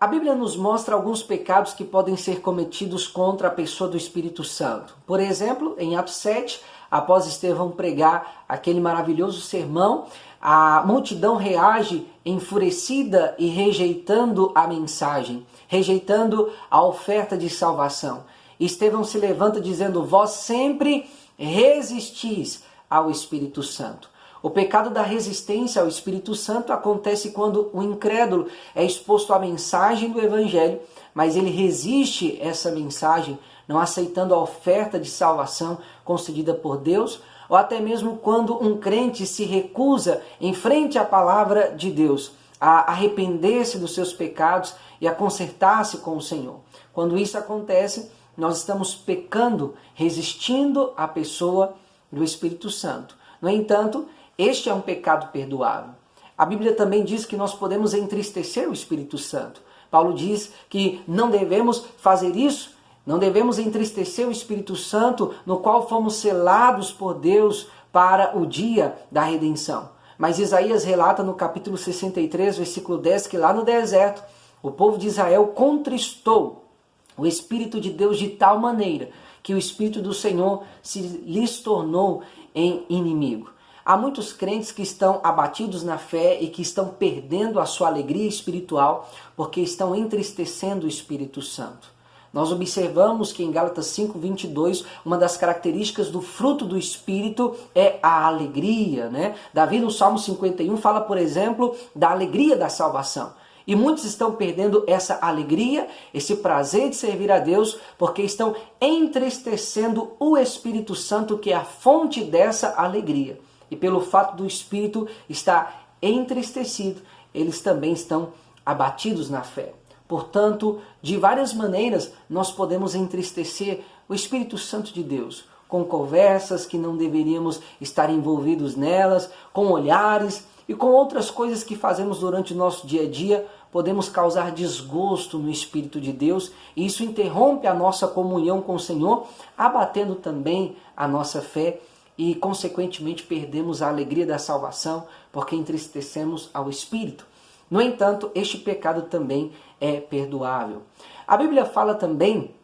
A Bíblia nos mostra alguns pecados que podem ser cometidos contra a pessoa do Espírito Santo. Por exemplo, em Atos 7, após Estevão pregar aquele maravilhoso sermão, a multidão reage enfurecida e rejeitando a mensagem, rejeitando a oferta de salvação. Estevão se levanta dizendo: vós sempre resistis ao Espírito Santo. O pecado da resistência ao Espírito Santo acontece quando o incrédulo é exposto à mensagem do Evangelho, mas ele resiste essa mensagem, não aceitando a oferta de salvação concedida por Deus, ou até mesmo quando um crente se recusa em frente à palavra de Deus a arrepender-se dos seus pecados e a consertar-se com o Senhor. Quando isso acontece, nós estamos pecando, resistindo à pessoa do Espírito Santo. No entanto, este é um pecado perdoável. A Bíblia também diz que nós podemos entristecer o Espírito Santo. Paulo diz que não devemos fazer isso, não devemos entristecer o Espírito Santo, no qual fomos selados por Deus para o dia da redenção. Mas Isaías relata no capítulo 63, versículo 10, que lá no deserto, o povo de Israel contristou o Espírito de Deus de tal maneira que o Espírito do Senhor lhes tornou em inimigo. Há muitos crentes que estão abatidos na fé e que estão perdendo a sua alegria espiritual porque estão entristecendo o Espírito Santo. Nós observamos que em Gálatas 5:22, uma das características do fruto do Espírito é a alegria, né? Davi no Salmo 51 fala, por exemplo, da alegria da salvação. E muitos estão perdendo essa alegria, esse prazer de servir a Deus, porque estão entristecendo o Espírito Santo, que é a fonte dessa alegria. E pelo fato do Espírito estar entristecido, eles também estão abatidos na fé. Portanto, de várias maneiras, nós podemos entristecer o Espírito Santo de Deus, com conversas que não deveríamos estar envolvidos nelas, com olhares e com outras coisas que fazemos durante o nosso dia a dia, podemos causar desgosto no Espírito de Deus, e isso interrompe a nossa comunhão com o Senhor, abatendo também a nossa fé, e consequentemente perdemos a alegria da salvação, porque entristecemos ao Espírito. No entanto, este pecado também é perdoável. A Bíblia fala também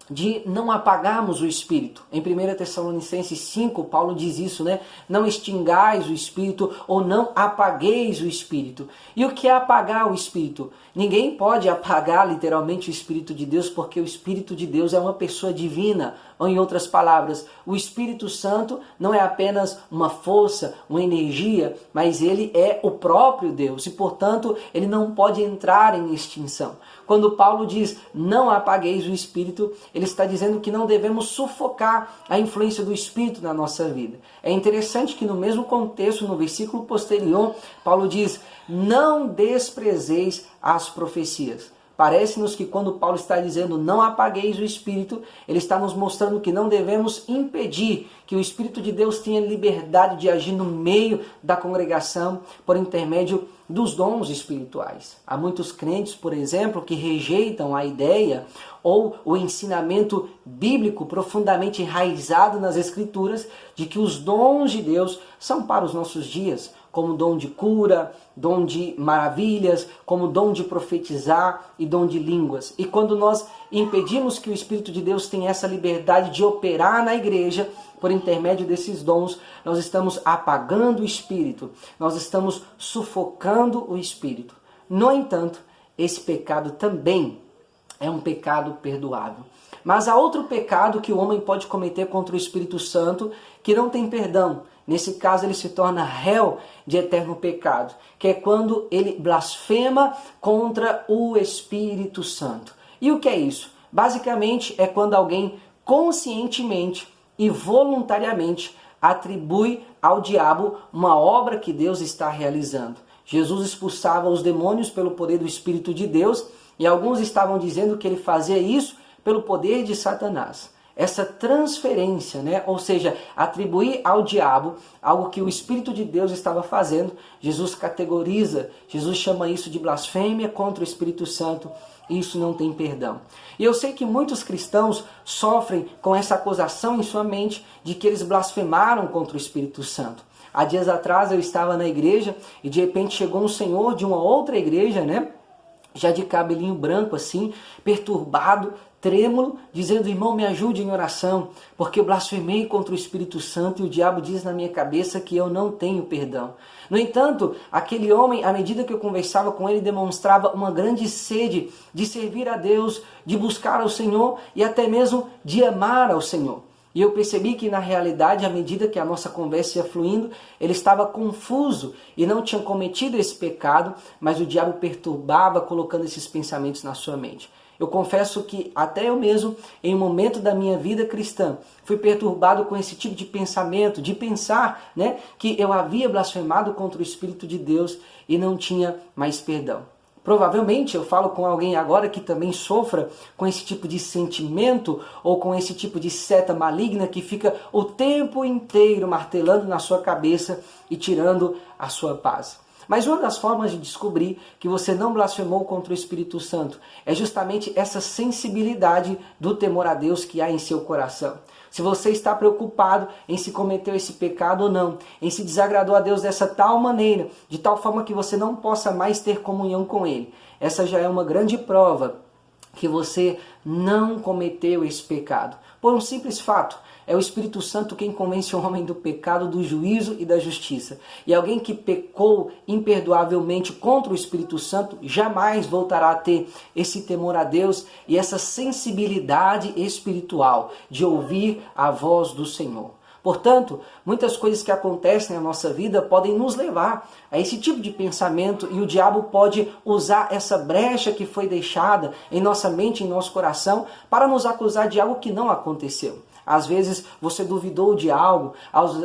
de não apagarmos o Espírito. Em 1 Tessalonicenses 5, Paulo diz isso, né? Não extingais o Espírito ou não apagueis o Espírito. E o que é apagar o Espírito? Ninguém pode apagar literalmente o Espírito de Deus, porque o Espírito de Deus é uma pessoa divina. Ou em outras palavras, o Espírito Santo não é apenas uma força, uma energia, mas ele é o próprio Deus e, portanto, ele não pode entrar em extinção. Quando Paulo diz não apagueis o Espírito, ele está dizendo que não devemos sufocar a influência do Espírito na nossa vida. É interessante que no mesmo contexto, no versículo posterior, Paulo diz: não desprezeis as profecias. Parece-nos que quando Paulo está dizendo não apagueis o Espírito, ele está nos mostrando que não devemos impedir que o Espírito de Deus tenha liberdade de agir no meio da congregação por intermédio dos dons espirituais. Há muitos crentes, por exemplo, que rejeitam a ideia ou o ensinamento bíblico profundamente enraizado nas Escrituras de que os dons de Deus são para os nossos dias, como dom de cura, dom de maravilhas, como dom de profetizar e dom de línguas. E quando nós impedimos que o Espírito de Deus tenha essa liberdade de operar na igreja, por intermédio desses dons, nós estamos apagando o Espírito, nós estamos sufocando o Espírito. No entanto, esse pecado também é um pecado perdoável. Mas há outro pecado que o homem pode cometer contra o Espírito Santo que não tem perdão. Nesse caso, ele se torna réu de eterno pecado, que é quando ele blasfema contra o Espírito Santo. E o que é isso? Basicamente, é quando alguém conscientemente e voluntariamente atribui ao diabo uma obra que Deus está realizando. Jesus expulsava os demônios pelo poder do Espírito de Deus, e alguns estavam dizendo que ele fazia isso pelo poder de Satanás. Essa transferência, né? Ou seja, atribuir ao diabo algo que o Espírito de Deus estava fazendo, Jesus categoriza, Jesus chama isso de blasfêmia contra o Espírito Santo, e isso não tem perdão. E eu sei que muitos cristãos sofrem com essa acusação em sua mente de que eles blasfemaram contra o Espírito Santo. Há dias atrás eu estava na igreja e de repente chegou um senhor de uma outra igreja, né? já de cabelinho branco assim, perturbado, trêmulo, dizendo: irmão, me ajude em oração, porque eu blasfemei contra o Espírito Santo e o diabo diz na minha cabeça que eu não tenho perdão. No entanto, aquele homem, à medida que eu conversava com ele, demonstrava uma grande sede de servir a Deus, de buscar ao Senhor e até mesmo de amar ao Senhor. E eu percebi que, na realidade, à medida que a nossa conversa ia fluindo, ele estava confuso e não tinha cometido esse pecado, mas o diabo perturbava, colocando esses pensamentos na sua mente. Eu confesso que até eu mesmo, em um momento da minha vida cristã, fui perturbado com esse tipo de pensamento, de pensar, que eu havia blasfemado contra o Espírito de Deus e não tinha mais perdão. Provavelmente eu falo com alguém agora que também sofra com esse tipo de sentimento ou com esse tipo de seta maligna que fica o tempo inteiro martelando na sua cabeça e tirando a sua paz. Mas uma das formas de descobrir que você não blasfemou contra o Espírito Santo é justamente essa sensibilidade do temor a Deus que há em seu coração. Se você está preocupado em se cometeu esse pecado ou não, em se desagradou a Deus dessa tal maneira, de tal forma que você não possa mais ter comunhão com Ele, essa já é uma grande prova que você não cometeu esse pecado. Por um simples fato, é o Espírito Santo quem convence o homem do pecado, do juízo e da justiça. E alguém que pecou imperdoavelmente contra o Espírito Santo jamais voltará a ter esse temor a Deus e essa sensibilidade espiritual de ouvir a voz do Senhor. Portanto, muitas coisas que acontecem na nossa vida podem nos levar a esse tipo de pensamento e o diabo pode usar essa brecha que foi deixada em nossa mente, em nosso coração, para nos acusar de algo que não aconteceu. Às vezes você duvidou de algo,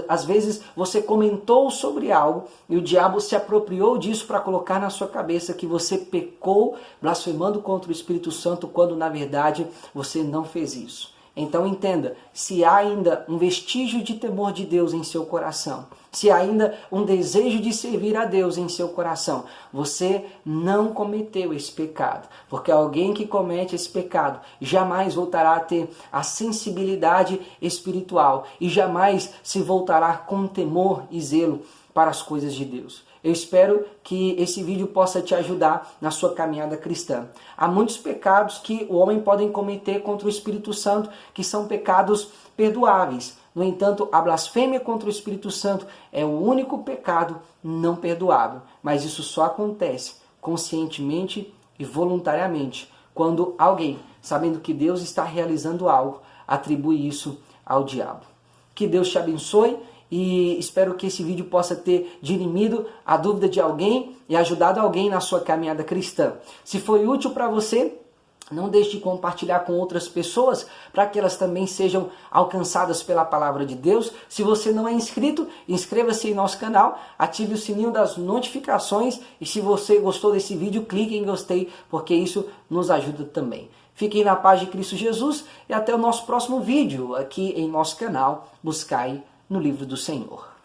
às vezes você comentou sobre algo e o diabo se apropriou disso para colocar na sua cabeça que você pecou blasfemando contra o Espírito Santo quando na verdade você não fez isso. Então entenda, se há ainda um vestígio de temor de Deus em seu coração, se há ainda um desejo de servir a Deus em seu coração, você não cometeu esse pecado. Porque alguém que comete esse pecado jamais voltará a ter a sensibilidade espiritual e jamais se voltará com temor e zelo para as coisas de Deus. Eu espero que esse vídeo possa te ajudar na sua caminhada cristã. Há muitos pecados que o homem pode cometer contra o Espírito Santo, que são pecados perdoáveis. No entanto, a blasfêmia contra o Espírito Santo é o único pecado não perdoável. Mas isso só acontece conscientemente e voluntariamente, quando alguém, sabendo que Deus está realizando algo, atribui isso ao diabo. Que Deus te abençoe. E espero que esse vídeo possa ter dirimido a dúvida de alguém e ajudado alguém na sua caminhada cristã. Se foi útil para você, não deixe de compartilhar com outras pessoas para que elas também sejam alcançadas pela palavra de Deus. Se você não é inscrito, inscreva-se em nosso canal, ative o sininho das notificações e se você gostou desse vídeo, clique em gostei, porque isso nos ajuda também. Fiquem na paz de Cristo Jesus e até o nosso próximo vídeo aqui em nosso canal Buscai no livro do Senhor.